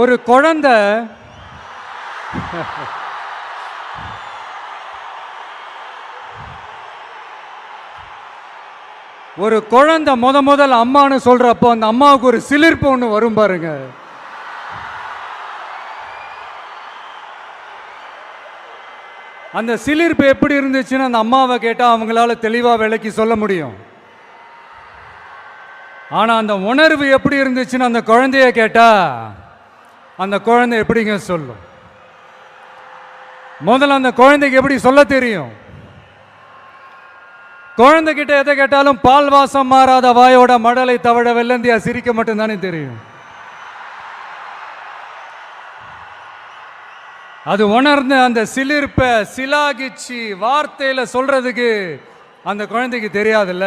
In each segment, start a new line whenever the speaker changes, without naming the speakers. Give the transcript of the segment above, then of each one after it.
ஒரு குழந்தை ஒரு குழந்தை முதல் அம்மான்னு சொல்றப்போ அந்த அம்மாவுக்கு ஒரு சிலிர்ப்பு ஒன்று வரும் பாருங்க. அந்த சிலிர்ப்பு எப்படி இருந்துச்சுன்னு அந்த அம்மாவை கேட்டால் அவங்களால தெளிவாக விளக்கி சொல்ல முடியும். ஆனால் அந்த உணர்வு எப்படி இருந்துச்சுன்னு அந்த குழந்தைய கேட்டால் அந்த குழந்தை எப்படிங்க சொல்லும்? முதல்ல அந்த குழந்தைக்கு எப்படி சொல்ல தெரியும்? குழந்தைகிட்ட எதை கேட்டாலும் பால் வாசம் மாறாத வாயோட மடலை தவழ வெள்ளந்தியா சிரிக்க மட்டும்தானே தெரியும். அது உணர்ந்து அந்த சிலிர்ப்பை சிலாகிச்சு வார்த்தையில சொல்றதுக்கு அந்த குழந்தைக்கு தெரியாதுல்ல.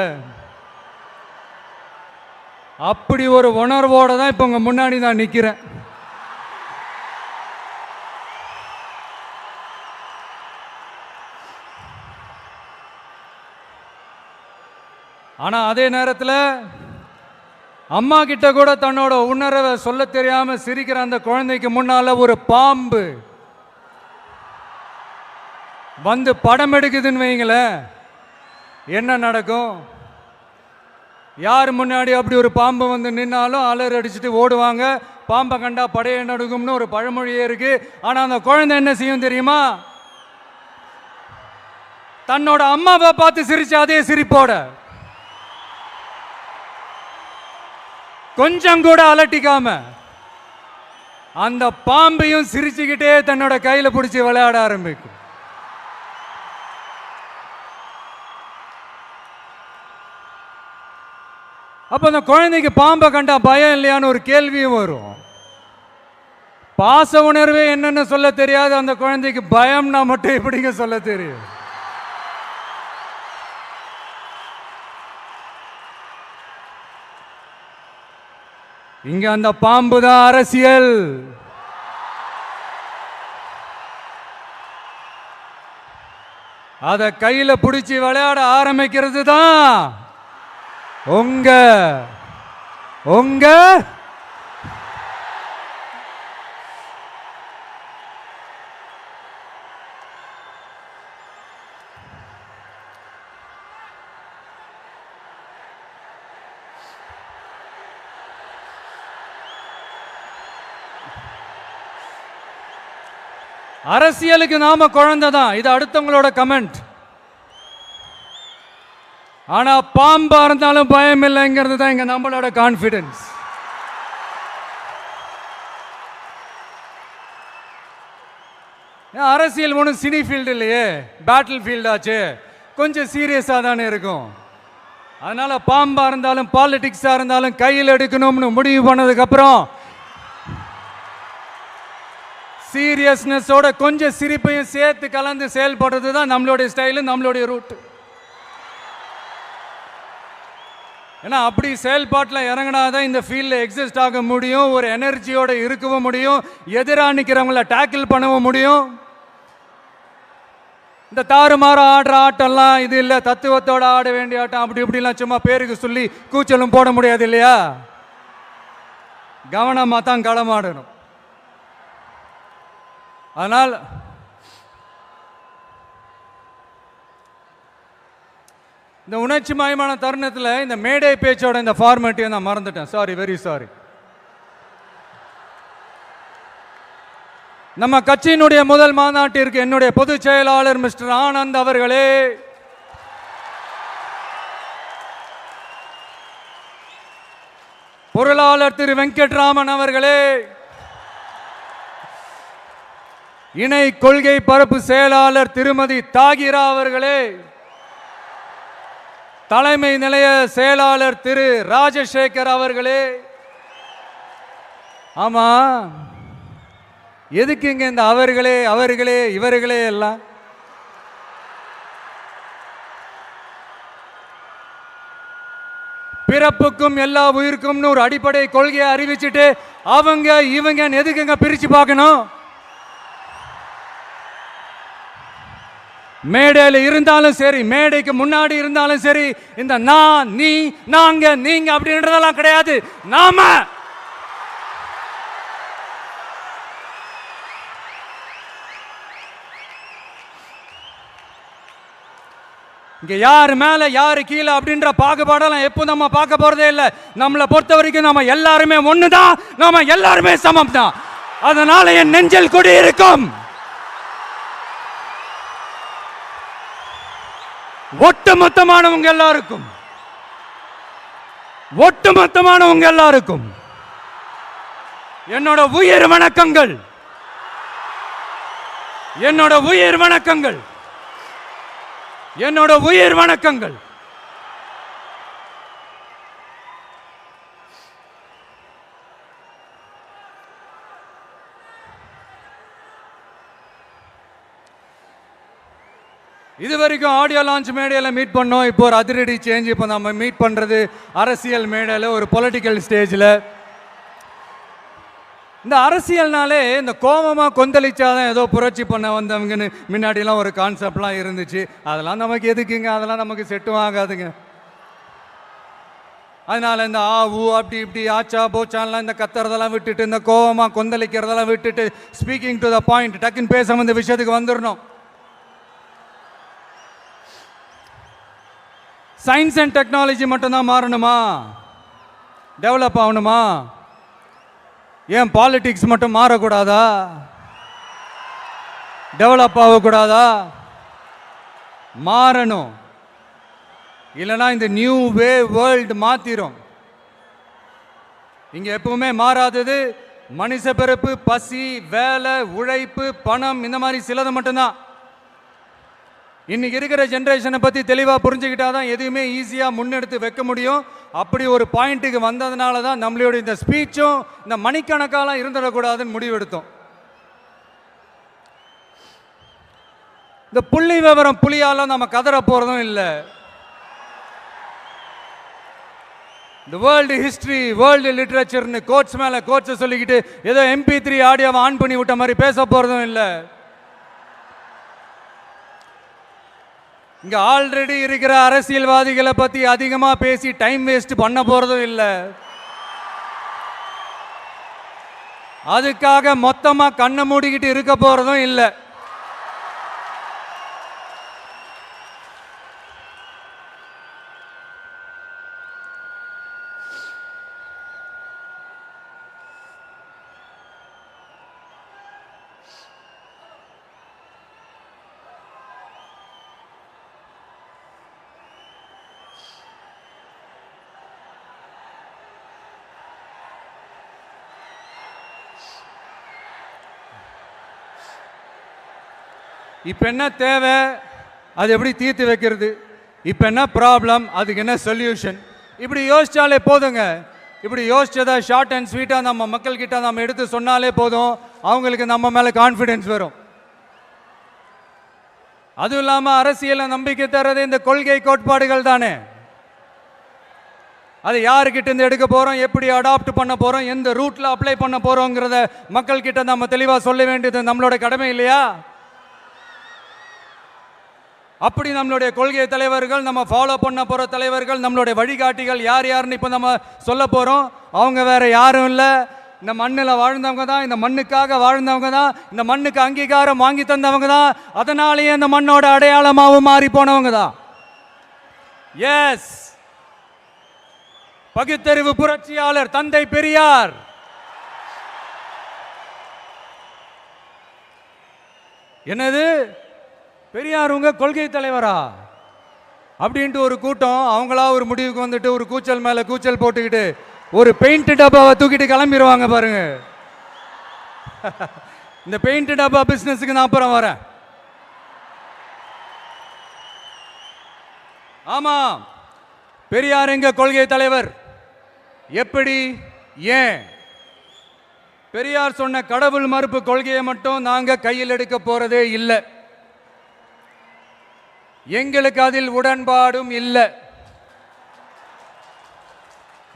அப்படி ஒரு உணர்வோட தான் இப்ப உங்க முன்னாடி நான் நிக்கிறேன். ஆனா அதே நேரத்தில் அம்மா கிட்ட கூட தன்னோட உணர்வை சொல்ல தெரியாம சிரிக்கிற அந்த குழந்தைக்கு முன்னால ஒரு பாம்பு வந்து படம் எடுக்குதுன்னு வைங்களேன், என்ன நடக்கும்? யார் முன்னாடி அப்படி ஒரு பாம்பு வந்து நின்னாலும் அலர் அடிச்சுட்டு ஓடுவாங்க. பாம்பை கண்டா படையை நடுங்கும்னு ஒரு பழமொழியே இருக்கு. ஆனா அந்த குழந்தை என்ன செய்யும் தெரியுமா? தன்னோட அம்மாவை பார்த்து சிரிச்ச அதே சிரிப்போட கொஞ்சம் கூட அலட்டிக்காம அந்த பாம்பையும் சிரிச்சுக்கிட்டே தன்னோட கையில பிடிச்சி விளையாட ஆரம்பிக்கும். அப்ப அந்த குழந்தைக்கு பாம்பை கண்டா பயம் இல்லையான்னு ஒரு கேள்வியும் வரும். பாச உணர்வே என்னன்னு சொல்ல தெரியாது அந்த குழந்தைக்கு பயம்னா மட்டும் எப்படிங்க சொல்ல தெரியும்? இங்க அந்த பாம்பு தான் அரசியல். அத கையில பிடிச்சி விளையாட ஆரம்பிக்கிறது தான் உங்க உங்க அரசியலுக்கு நாம குழந்தை தான், இது அடுத்தவங்களோட கமெண்ட். ஆனா பாம்பா இருந்தாலும் பயம் இல்லைங்கிறது தான் இங்க நம்மளோட கான்பிடன்ஸ். அரசியல் ஒன்றும் சினி ஃபீல்டு இல்லையே, பேட்டில் ஃபீல்டு ஆச்சு, கொஞ்சம் சீரியஸாக தானே இருக்கும். அதனால பாம்பா இருந்தாலும் பாலிடிக்ஸா இருந்தாலும் கையில் எடுக்கணும்னு முடிவு பண்ணதுக்கு அப்புறம் சீரியஸ்னஸோட கொஞ்சம் சிரிப்பையும் சேர்த்து கலந்து செயல்படுறது தான் நம்மளுடைய ஸ்டைலு, நம்மளுடைய ரூட். ஏன்னா அப்படி செயல்பாட்டில் இறங்கினாதான் இந்த ஃபீல்டில் எக்ஸிஸ்ட் ஆக முடியும், ஒரு எனர்ஜியோட இருக்கவும் முடியும், எதிராக நிற்கிறவங்கள டேக்கிள் பண்ணவும் முடியும். இந்த தாறுமாற ஆடுற ஆட்டம்லாம் இது இல்லை, தத்துவத்தோட ஆட வேண்டிய ஆட்டம். அப்படி இப்படிலாம் சும்மா பேருக்கு சொல்லி கூச்சலும் போட முடியாது இல்லையா? கவனமாக தான் களமாடணும். அதனால் இந்த உணர்ச்சி மயமான தருணத்தில் இந்த மேடை பேச்சோட இந்த ஃபார்மேட்டையும் நான் மறந்துட்டேன். Sorry, very sorry. நம்ம கட்சியினுடைய முதல் மாநாட்டிற்கு என்னுடைய பொதுச் செயலாளர் மிஸ்டர் ஆனந்த் அவர்களே, பொருளாளர் திரு வெங்கட்ராமன் அவர்களே, இணை கொள்கை பரப்பு செயலாளர் திருமதி தாகிரா அவர்களே, தலைமை நிலைய செயலாளர் திரு ராஜசேகர் அவர்களே. ஆமா, எதுக்குங்க இந்த அவர்களே அவர்களே இவர்களே எல்லாம்? பிறப்புக்கும் எல்லா உயிருக்கும்னு ஒரு அடிப்படை கொள்கையை அறிவிச்சுட்டு அவங்க இவங்க எதுக்குங்க பிரிச்சு பார்க்கணும்? மேடையில் இருந்தாலும் சரி, மேடைக்கு முன்னாடி இருந்தாலும் சரி, இந்த நான் நீ நாங்க நீங்க அப்படின்றதெல்லாம் கிடையாது. நாம இங்க யாரு மேல யாரு கீழே அப்படின்ற பாகுபாடெல்லாம் எப்போ நம்ம பார்க்க போறதே இல்லை. நம்மளை பொறுத்த வரைக்கும் நம்ம எல்லாருமே ஒண்ணுதான், நாம எல்லாருமே சமம் தான். அதனால என் நெஞ்சில் குடி இருக்கும் ஒட்டுமொத்தமானவங்க எல்லாருக்கும், ஒட்டுமொத்தமானவங்க எல்லாருக்கும் என்னோட உயிர் வணக்கங்கள், என்னோட உயிர் வணக்கங்கள், என்னோட உயிர் வணக்கங்கள். இது வரைக்கும் ஆடியோ லான்ச் மேடையில் மீட் பண்ணோம். இப்போ ஒரு அதிரடி சேஞ்ச். இப்போ நம்ம மீட் பண்ணுறது அரசியல் மேடையில், ஒரு பொலிட்டிக்கல் ஸ்டேஜில். இந்த அரசியல்னாலே இந்த கோபமாக கொந்தளிச்சாதான் ஏதோ புரட்சி பண்ண வந்தவங்கன்னு முன்னாடிலாம் ஒரு கான்செப்ட்லாம் இருந்துச்சு. அதெல்லாம் நமக்கு எதுக்குங்க, அதெல்லாம் நமக்கு செட்டும் ஆகாதுங்க. அதனால இந்த ஊ அப்படி இப்படி ஆச்சா போச்சான்லாம் இந்த கத்துறதெல்லாம் விட்டுட்டு, இந்த கோபமாக கொந்தளிக்கிறதெல்லாம் விட்டுட்டு, ஸ்பீக்கிங் டு த பாயிண்ட், டக்குன்னு பேச இந்த விஷயத்துக்கு வந்துடணும். சயின்ஸ் அண்ட் டெக்னாலஜி மட்டும்தான் மாறணுமா, டெவலப் ஆகணுமா? ஏன் பாலிடிக்ஸ் மட்டும் மாறக்கூடாதா, டெவலப் ஆகக்கூடாதா? மாறணும். இல்லைனா இந்த நியூ வே வேர்ல்டு மாத்திரும். இங்க எப்பவுமே மாறாதது மனுஷ பிறப்பு, பசி, வேலை, உழைப்பு, பணம், இந்த மாதிரி சிலது மட்டும்தான். இன்னைக்கு இருக்கிற ஜென்ரேஷனை பற்றி தெளிவாக புரிஞ்சுக்கிட்டாதான் எதுவுமே ஈஸியாக முன்னெடுத்து வைக்க முடியும். அப்படி ஒரு பாயிண்ட்டுக்கு வந்ததுனால தான் நம்மளுடைய இந்த ஸ்பீச்சும் இந்த மணிக்கணக்காலாம் இருந்துடக்கூடாதுன்னு முடிவெடுத்தோம். இந்த புள்ளி விவரம் புலியால நம்ம கதற போகிறதும் இல்லை. இந்த வேர்ல்டு ஹிஸ்டரி, வேர்ல்டு லிட்ரேச்சர்னு கோட்ஸ் மேலே கோட்ஸை சொல்லிக்கிட்டு ஏதோ MP3 ஆடியோவை ஆன் பண்ணி விட்ட மாதிரி பேச போகிறதும் இல்லை. இங்க ஆல்ரெடி இருக்கிற அரசியல்வாதிகளை பத்தி அதிகமா பேசி டைம் வேஸ்ட் பண்ண போறதும் இல்லை. அதுக்காக மொத்தமா கண்ணை மூடிக்கிட்டு இருக்க போறதும் இல்லை. இப்போ என்ன தேவை, அது எப்படி தீர்த்து வைக்கிறது, இப்போ என்ன ப்ராப்ளம், அதுக்கு என்ன சொல்யூஷன், இப்படி யோசிச்சாலே போதுங்க. இப்படி யோசிச்சதை ஷார்ட் அண்ட் ஸ்வீட்டாக நம்ம மக்கள்கிட்ட நம்ம எடுத்து சொன்னாலே போதும், அவங்களுக்கு நம்ம மேலே கான்ஃபிடென்ஸ் வரும். அதுவும் இல்லாமல் அரசியலை நம்பிக்கை தர்றது இந்த கொள்கை கோட்பாடுகள் தானே. அது யாருக்கிட்ட இருந்து எடுக்க போகிறோம், எப்படி அடாப்ட் பண்ண போகிறோம், எந்த ரூட்டில் அப்ளை பண்ண போகிறோங்கிறத மக்கள்கிட்ட நம்ம தெளிவாக சொல்ல வேண்டியது நம்மளோட கடமை இல்லையா? அப்படி நம்மளுடைய கொள்கை தலைவர்கள், நம்ம ஃபாலோ பண்ண போகிற தலைவர்கள், நம்மளுடைய வழிகாட்டிகள் யார் யாருன்னு இப்போ நம்ம சொல்ல போகிறோம். அவங்க வேற யாரும் இல்லை, இந்த மண்ணில் வாழ்ந்தவங்க தான், இந்த மண்ணுக்காக வாழ்ந்தவங்க தான், இந்த மண்ணுக்கு அங்கீகாரம் வாங்கி தந்தவங்க தான். அதனாலேயே இந்த மண்ணோட அடையாளமாகவும் மாறி போனவங்க தான். எஸ், பகுத்தறிவு புரட்சியாளர் தந்தை பெரியார். என்னது பெரியார் உங்க கொள்கை தலைவரா அப்படின்ட்டு ஒரு கூட்டம் அவங்களா ஒரு முடிவுக்கு வந்துட்டு ஒரு கூச்சல் மேல கூச்சல் போட்டுக்கிட்டு ஒரு பெயிண்ட் டப்பாவை தூக்கிட்டு கிளம்பிடுவாங்க பாருங்க. இந்த பெயிண்ட் டப்பா பிசினஸுக்கு நான் அப்புறம் வரேன். ஆமா, பெரியார் எங்க கொள்கை தலைவர். எப்படி, ஏன்? பெரியார் சொன்ன கடவுள் மறுப்பு கொள்கையை மட்டும் நாங்க கையில் எடுக்க போறதே இல்லை. எங்களுக்கு அதில் உடன்பாடும் இல்லை.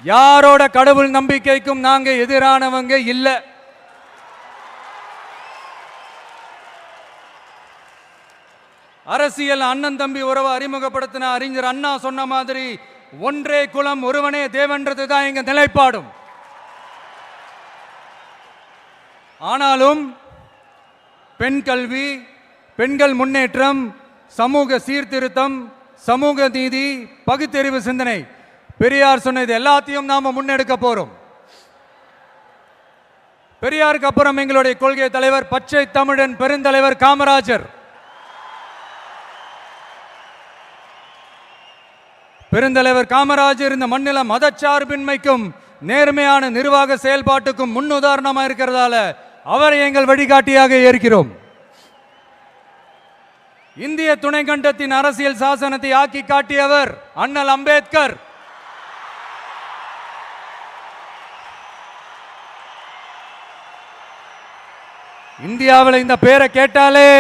யாரோட கடவுள் நம்பிக்கைக்கும் நாங்க எதிரானவங்க இல்லை. அரசியல் அண்ணன் தம்பி உறவை அறிமுகப்படுத்தின அறிஞர் அண்ணா சொன்ன மாதிரி ஒன்றே குலம் ஒருவனே தேவன்றது தான் எங்க நிலைப்பாடும். ஆனாலும் பெண் கல்வி, பெண்கள் முன்னேற்றம், சமூக சீர்திருத்தம், சமூக நீதி, பகுத்தறிவு சிந்தனை. பெரியார் சொன்னது எல்லாத்தையும் நாம முன்னெடுக்க போறோம். பெரியாருக்கு அப்புறம் எங்களுடைய கொள்கை தலைவர் பச்சை தமிழன் பெருந்தலைவர் காமராஜர். பெருந்தலைவர் காமராஜர் இந்த மண்ணில மதச்சார்பின்மைக்கும் நேர்மையான நிர்வாக செயல்பாட்டுக்கும் முன்னுதாரணமாக இருக்கிறதால அவரை எங்கள் வழிகாட்டியாக ஏற்கிறோம். இந்திய துணைக்கண்டத்தின் அரசியல் சாசனத்தை ஆக்கி காட்டியவர் அண்ணல் அம்பேத்கர். இந்தியாவில் இந்த பேரை கேட்டாலே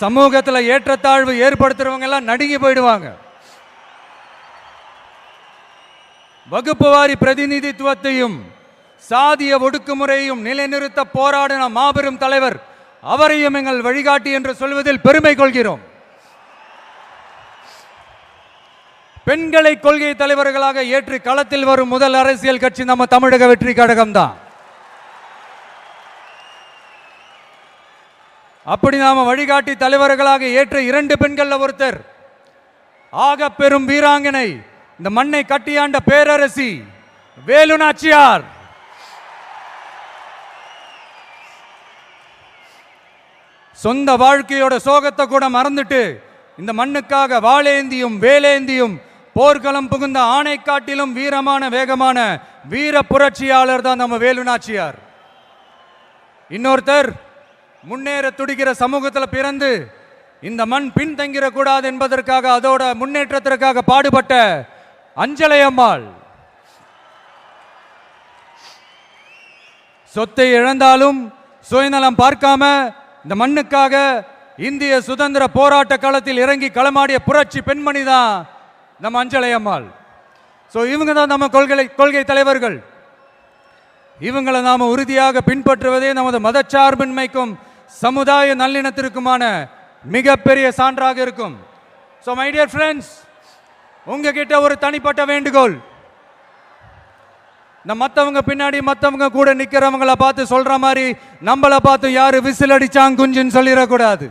சமூகத்தில் ஏற்றத்தாழ்வு ஏற்படுத்துறவங்க எல்லாம் நடுங்கி போயிடுவாங்க. வகுப்பு வாரி பிரதிநிதித்துவத்தையும் சாதிய ஒடுக்குமுறையும் நிலைநிறுத்த போராடின மாபெரும் தலைவர், அவரையும் எங்கள் வழிகாட்டி என்று சொல்வதில் பெருமை கொள்கிறோம். பெண்களை கொள்கை தலைவர்களாக ஏற்று களத்தில் வரும் முதல் அரசியல் கட்சி நம்ம தமிழக வெற்றி கழகம் தான். அப்படி நாம வழிகாட்டி தலைவர்களாக ஏற்ற 2 பெண்கள்ல ஒருத்தர் ஆக பெரும் வீராங்கனை, இந்த மண்ணை கட்டியாண்ட பேரரசி வேலு நாச்சியார். சொந்த வாழ்க்கையோட சோகத்தை கூட மறந்துட்டு இந்த மண்ணுக்காக வாளேந்தியும் வேலேந்தியும் போர்க்களம் புகுந்த ஆணை காட்டிலும் வீரமான வேகமான வீர புரட்சியாளர் தான் நம்ம வேலு நாச்சியார். இன்னொருத்தர் முன்னேற துடிக்கிற சமூகத்தில் பிறந்து இந்த மண் பின்தங்கிட கூடாது என்பதற்காக அதோட முன்னேற்றத்திற்காக பாடுபட்ட அஞ்சலை அம்மாள். சொத்தை இழந்தாலும் சுயநலம் பார்க்காம இந்த மண்ணுக்காக இந்திய சுதந்திர போராட்ட களத்தில் இறங்கி களமாடிய புரட்சி பெண்மணி தான் நம்ம அஞ்சலை அம்மாள். ஸோ இவங்க தான் நம்ம கொள்கை தலைவர்கள். இவங்களை நாம உறுதியாக பின்பற்றுவதே நமது மதச்சார்பின்மைக்கும் சமுதாய நல்லிணத்திற்குமான மிகப்பெரிய சான்றாக இருக்கும். ஸோ மை டியர் ஃப்ரெண்ட்ஸ், உங்ககிட்ட ஒரு தனிப்பட்ட வேண்டுகோள். இந்த மற்றவங்க பின்னாடி மற்றவங்க கூட நிற்கிறவங்கள பார்த்து சொல்ற மாதிரி நம்மளை பார்த்து யாரு விசில் அடிச்சாங்க குஞ்சுன்னு சொல்லிடக்கூடாது.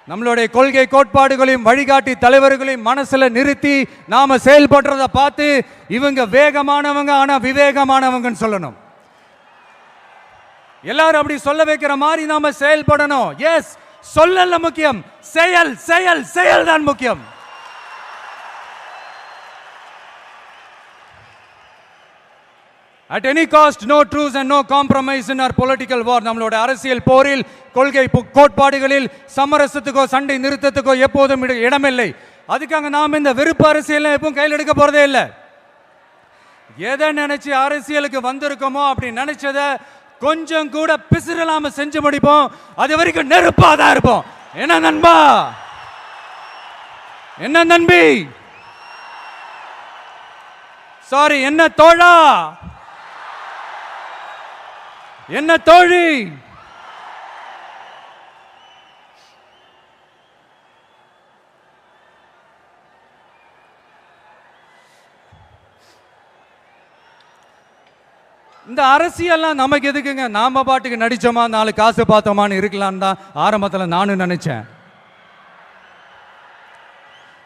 நம்மளுடைய கொள்கை கோட்பாடுகளையும் வழிகாட்டி தலைவர்களையும் மனசுல நிறுத்தி நாம செயல்படுறத பார்த்து இவங்க வேகமானவங்க ஆனா விவேகமானவங்கன்னு சொல்லணும். எல்லாரும் அப்படி சொல்ல வைக்கிற மாதிரி நாம செயல்படணும். எஸ், சொல்லல முக்கியம், செயல் செயல் செயல் தான் முக்கியம். At any cost, no truce and no compromise in our political war. நம்மளோட அரசியல் போரில் கொள்கை கோட்பாடுகளில் சமரசத்துக்கோ சண்டை நிறுத்தத்துக்கோ எப்போதும் இடமில்லை. அதுக்காக நாம் இந்த வெறுப்பு அரசியல் எப்பவும் கையில் எடுக்க போறதே இல்லை. எதை நினைச்சு அரசியலுக்கு வந்திருக்கோமோ அப்படி நினைச்சத கொஞ்சம் கூட பிசிறலாம செஞ்சு முடிப்போம். அது வரைக்கும் நெருப்பாதான் இருப்போம். என்ன நண்பா, என்ன நண்பி, சாரி என்ன தோழா, என்ன தோழி, இந்த அரசியல்லாம் நமக்கு எதுக்குங்க? நாம பாட்டுக்கு நடிச்சோமா 4 காசு பார்த்தோமான்னு இருக்கலான்னு தான் ஆரம்பத்தில் நானும் நினைச்சேன்.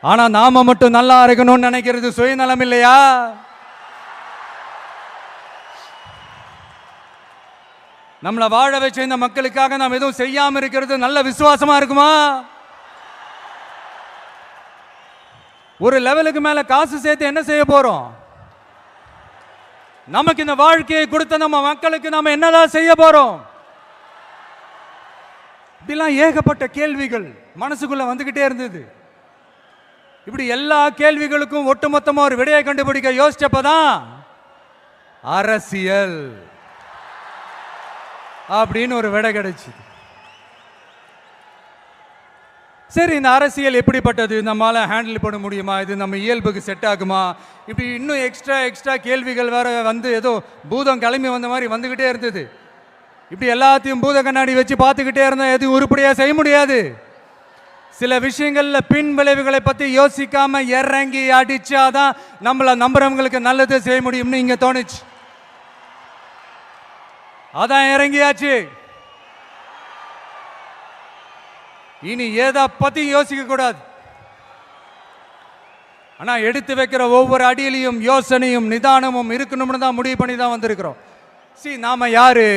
ஆனா நாம மட்டும் நல்லா இருக்கணும்னு நினைக்கிறது சுயநலம் இல்லையா? நம்மளை வாழ வச்ச இந்த மக்களுக்காக நாம் எதுவும் செய்யாம இருக்கிறது நல்ல விசுவாசமா இருக்குமா? ஒரு லெவலுக்கு மேல காசு சேர்த்து என்ன செய்ய போறோம்? நமக்கு இந்த வாழ்க்கையை கொடுத்த நம்ம மக்களுக்கு நாம என்னதான் செய்ய போறோம்? இப்படிலாம் ஏகப்பட்ட கேள்விகள் மனசுக்குள்ள வந்துகிட்டே இருந்தது. இப்படி எல்லா கேள்விகளுக்கும் ஒட்டுமொத்தமா ஒரு விடையை கண்டுபிடிக்க யோசிச்சப்பதான் அரசியல் அப்படின்னு ஒரு விடை கிடைச்சது. சரி, இந்த அரசியல் எப்படிப்பட்டது, நம்மளால ஹேண்டில் பண்ண முடியுமா, இது நம்ம இயல்புக்கு செட் ஆகுமா, இப்படி இன்னும் எக்ஸ்ட்ரா கேள்விகள் வேற வந்து ஏதோ பூதம் கிளம்பி வந்த மாதிரி வந்துகிட்டே இருந்தது. இப்படி எல்லாத்தையும் பூத கண்ணாடி வச்சு பார்த்துக்கிட்டே இருந்தா எதுவும் உருப்படியா செய்ய முடியாது. சில விஷயங்கள்ல பின் விளைவுகளை பத்தி யோசிக்காம இறங்கி அடிச்சாதான் நம்மள நம்புறவங்களுக்கு நல்லது செய்ய முடியும்னு இங்க தோணுச்சு. அதான் இறங்கியாச்சு. இனி எதை பத்தி யோசிக்க கூடாது. ஆனா எடுத்து வைக்கிற ஒவ்வொரு அடியிலையும் யோசனையும் நிதானமும் இருக்கணும்னு தான் முடிவு பண்ணி தான் வந்திருக்கிறோம். நாம யாரு,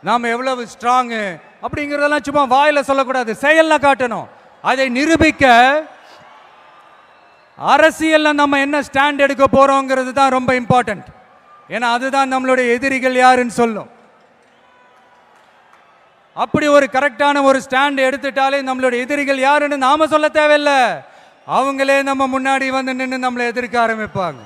நாம எவ்வளவு ஸ்ட்ராங் அப்படிங்கிறதெல்லாம் சும்மா வாயில சொல்லக்கூடாது, செயல்ல காட்டணும். அதை நிரூபிக்க அரசியல்ல நம்ம என்ன ஸ்டாண்ட் எடுக்க போறோங்கிறது தான் ரொம்ப இம்பார்ட்டன்ட். ஏன்னா அதுதான் நம்மளுடைய எதிரிகள் யாருன்னு சொல்லும். அப்படி ஒரு கரெக்டான ஒரு ஸ்டாண்ட் எடுத்துட்டாலே நம்மளுடைய எதிரிகள் யாருன்னு நாம சொல்ல தேவையில்லை, அவங்களே நம்ம முன்னாடி வந்து நின்று நம்மளை எதிர்க்க ஆரம்பிப்பாங்க.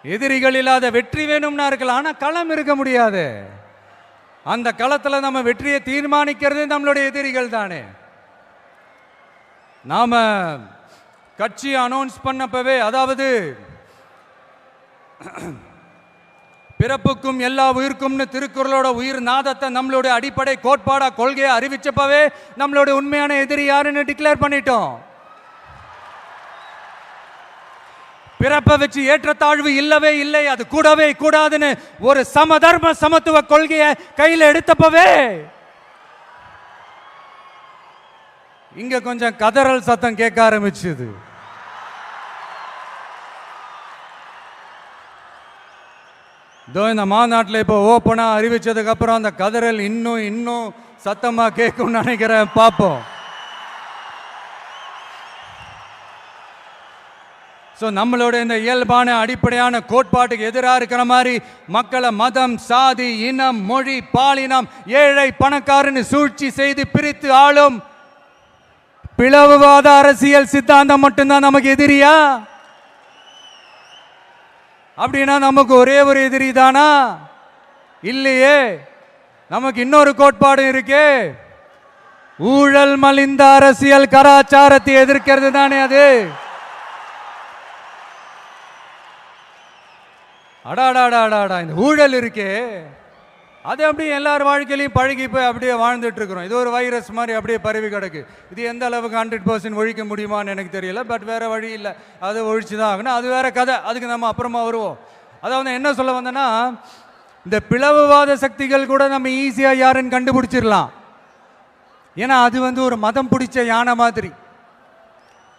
எதிரிகள் இல்லாத வெற்றி வேணும்னா இருக்கலாம், ஆனா களம் இருக்க முடியாது. அந்த களத்துல நம்ம வெற்றியை தீர்மானிக்கிறது நம்மளுடைய எதிரிகள் தானே. நாம கட்சி அனௌன்ஸ் பண்ணப்பவே, அதாவது பிறப்புக்கும் எல்லா உயிருக்கும்னு திருக்குறளோட உயிர் நாதத்தை நம்மளுடைய அடிப்படை கோட்பாடா கொள்கையை அறிவிச்சப்பவே நம்மளுடைய உண்மையான எதிரி யாருன்னு டிக்ளேர் பண்ணிட்டோம். பிறப்பை வச்சு ஏற்றத்தாழ்வு இல்லவே இல்லை, அது கூடவே கூடாதுன்னு ஒரு சமதர்ம சமத்துவ கொள்கையை கையில் எடுத்தப்பவே இங்க கொஞ்சம் கதறல் சத்தம் கேட்க ஆரம்பிச்சது. இந்த மாநாட்டில் இப்போ ஓப்பனா அறிவிச்சதுக்கு அப்புறம் அந்த கதறல் இன்னும் சத்தமா கேட்கும் நினைக்கிறேன். பார்ப்போம். நம்மளோட இந்த இயல்பான அடிப்படையான கோட்பாட்டுக்கு எதிராக இருக்கிற மாதிரி மக்களை மதம், சாதி, இனம், மொழி, பாலினம், ஏழை பணக்காரன்னு சூழ்ச்சி செய்து பிரித்து ஆளும் பிளவுவாத அரசியல் சித்தாந்தம் மட்டும்தான் நமக்கு எதிரியா? அப்படின்னா நமக்கு ஒரே ஒரு எதிரி தானா? இல்லையே, நமக்கு இன்னொரு கோட்பாடு இருக்கே. ஊழல் மலிந்த அரசியல் கலாச்சாரத்தை எதிர்க்கிறது தானே அது. அடாடாடாடாடா, இந்த ஊழல் இருக்கே, அது அப்படியே எல்லார் வாழ்க்கையிலையும் பழகி போய் அப்படியே வாழ்ந்துட்டு இருக்கிறோம். இது ஒரு வைரஸ் மாதிரி அப்படியே பரவி கிடக்கு. இது எந்த அளவுக்கு 100% ஒழிக்க முடியுமான்னு எனக்கு தெரியல. பட் வேற வழி இல்லை, அதை ஒழிச்சு தான் ஆகணும். அது வேற கதை, அதுக்கு நம்ம அப்புறமா வருவோம். அதாவது என்ன சொல்ல வந்தேன்னா, இந்த பிளவுவாத சக்திகள் கூட நம்ம ஈஸியாக யாருன்னு கண்டுபிடிச்சிடலாம். ஏன்னா அது ஒரு மதம் பிடிச்ச யானை மாதிரி.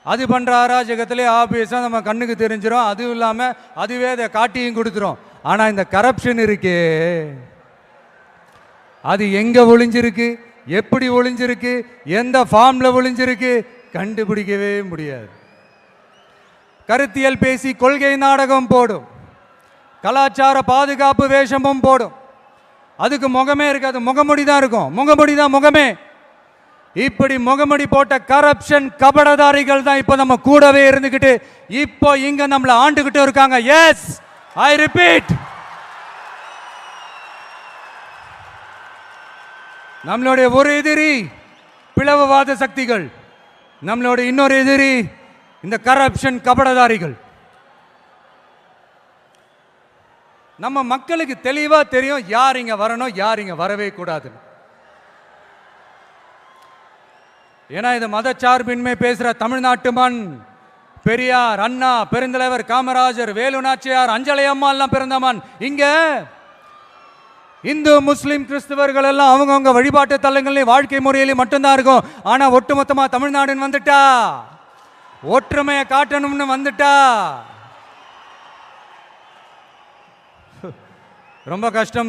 அது பண்ணுற அராஜகத்திலே ஆபியஸாக நம்ம கண்ணுக்கு தெரிஞ்சிடும். அதுவும் இல்லாமல் அதுவே அதை காட்டியும் கொடுத்துரும். ஆனால் இந்த கரப்ஷன் இருக்கே, அது எங்கே ஒளிஞ்சிருக்கு, எப்படி ஒளிஞ்சிருக்கு, எந்த ஃபார்மில் ஒளிஞ்சிருக்கு கண்டுபிடிக்கவே முடியாது. கருத்தியல் பேசி கொள்கை நாடகம் போடும், கலாச்சார பாதுகாப்பு வேஷமும் போடும். அதுக்கு முகமே இருக்காது, முகமுடி தான் இருக்கும். முகமுடி தான் முகமே. இப்படி முகமுடி போட்ட கரப்ஷன் கபடதாரிகள் தான் இப்போ நம்ம கூடவே இருந்துகிட்டு இப்போ இங்க நம்மளை ஆண்டுகிட்டு இருக்காங்க. எஸ், ஐ ரிப்பீட், நம்மளுடைய ஒரு எதிரி பிளவுவாத சக்திகள், நம்மளோட இன்னொரு எதிரி இந்த கரப்ஷன் கபடதாரிகள். நம்ம மக்களுக்கு தெளிவா தெரியும் யார் இங்க வரணும், யார் இங்க வரவே கூடாதுன்னு. ஏன்னா இது மதச்சார்பின்மை பேசுற தமிழ்நாட்டு மண். பெரியார், அண்ணா, பெருந்தலைவர் காமராஜர், வேலு நாச்சியார், அஞ்சலை அம்மா எல்லாம் பிறந்த மண். இங்க இந்து, முஸ்லிம், கிறிஸ்தவர்கள் எல்லாம் அவங்கவுங்க வழிபாட்டு தலங்களையும் வாழ்க்கை முறையிலையும் மட்டும்தான் இருக்கும். ஆனா ஒட்டுமொத்தமா தமிழ்நாடுன்னு வந்துட்டா, ஒற்றுமையை காட்டணும்னு வந்துட்டா ரொம்ப கஷ்டம்.